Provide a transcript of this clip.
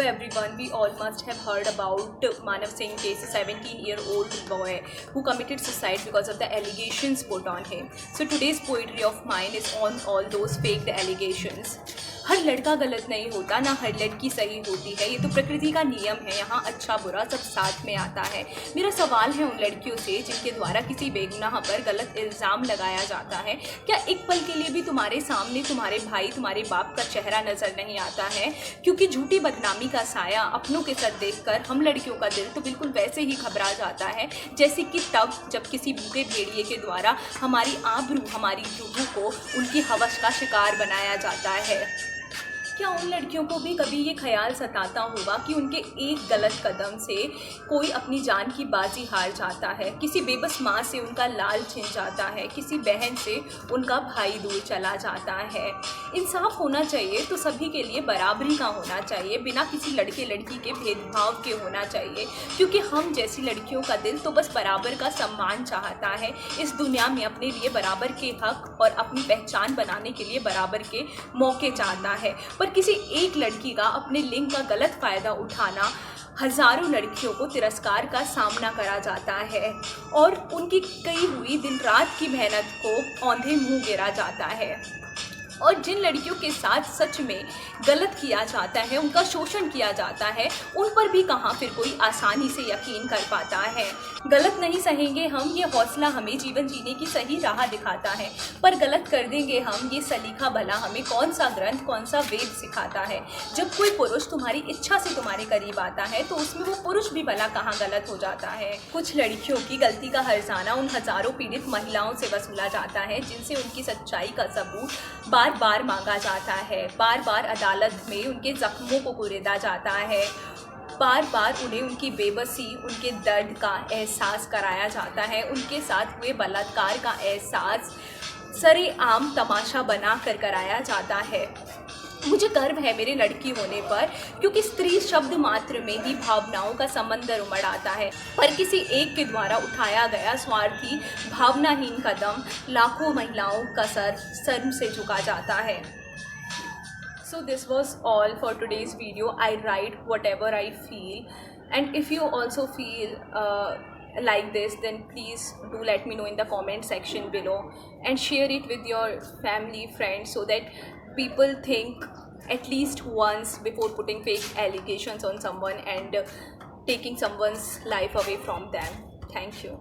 everyone, we all must have heard about Manav Singh case, a 17-year-old boy who committed suicide because of the allegations put on him. So today's poetry of mine is on all those faked allegations. हर लड़का गलत नहीं होता, ना हर लड़की सही होती है, ये तो प्रकृति का नियम है, यहाँ अच्छा बुरा सब साथ में आता है। मेरा सवाल है उन लड़कियों से जिनके द्वारा किसी बेगुनाह पर गलत इल्ज़ाम लगाया जाता है, क्या एक पल के लिए भी तुम्हारे सामने तुम्हारे भाई तुम्हारे बाप का चेहरा नज़र नहीं आता है? क्योंकि झूठी बदनामी का साया अपनों के सर देखकर हम लड़कियों का दिल तो बिल्कुल वैसे ही घबरा जाता है जैसे कि तब जब किसी भूखे भेड़िए के द्वारा हमारी आबरू हमारी रूह को उनकी हवस का शिकार बनाया जाता है। क्या उन लड़कियों को भी कभी ये ख्याल सताता होगा कि उनके एक गलत कदम से कोई अपनी जान की बाजी हार जाता है, किसी बेबस माँ से उनका लाल छिन जाता है, किसी बहन से उनका भाई दूर चला जाता है? इंसाफ होना चाहिए तो सभी के लिए बराबरी का होना चाहिए, बिना किसी लड़के लड़की के भेदभाव के होना चाहिए, क्योंकि हम जैसी लड़कियों का दिल तो बस बराबर का सम्मान चाहता है, इस दुनिया में अपने लिए बराबर के हक और अपनी पहचान बनाने के लिए बराबर के मौके चाहता है। पर किसी एक लड़की का अपने लिंग का गलत फ़ायदा उठाना हज़ारों लड़कियों को तिरस्कार का सामना करा जाता है और उनकी कई हुई दिन रात की मेहनत को औंधे मुंह गिरा जाता है। और जिन लड़कियों के साथ सच में गलत किया जाता है, उनका शोषण किया जाता है, उन पर भी कहाँ फिर कोई आसानी से यकीन कर पाता है। गलत नहीं सहेंगे हम, ये हौसला हमें जीवन जीने की सही राह दिखाता है, पर गलत कर देंगे हम, ये सलीका भला हमें कौन सा ग्रंथ कौन सा वेद सिखाता है। जब कोई पुरुष तुम्हारी इच्छा से तुम्हारे करीब आता है तो उसमें वो पुरुष भी भला कहाँ गलत हो जाता है। कुछ लड़कियों की गलती का हर्जाना उन हज़ारों पीड़ित महिलाओं से वसूला जाता है जिनसे उनकी सच्चाई का सबूत बार बार मांगा जाता है, बार बार अदालत में उनके जख्मों को कुरेदा जाता है, बार बार उन्हें उनकी बेबसी उनके दर्द का एहसास कराया जाता है, उनके साथ हुए बलात्कार का एहसास सरेआम तमाशा बना कर कराया जाता है। मुझे गर्व है मेरे लड़की होने पर, क्योंकि स्त्री शब्द मात्र में ही भावनाओं का समंदर उमड़ आता है, पर किसी एक के द्वारा उठाया गया स्वार्थी भावनाहीन कदम लाखों महिलाओं का सर शर्म से झुका जाता है। So this was all for today's video. I write whatever I feel, and if you also feel like this, then please do let me know in the comment section below and share it with your family, friends, so that people think at least once before putting fake allegations on someone and taking someone's life away from them. Thank you.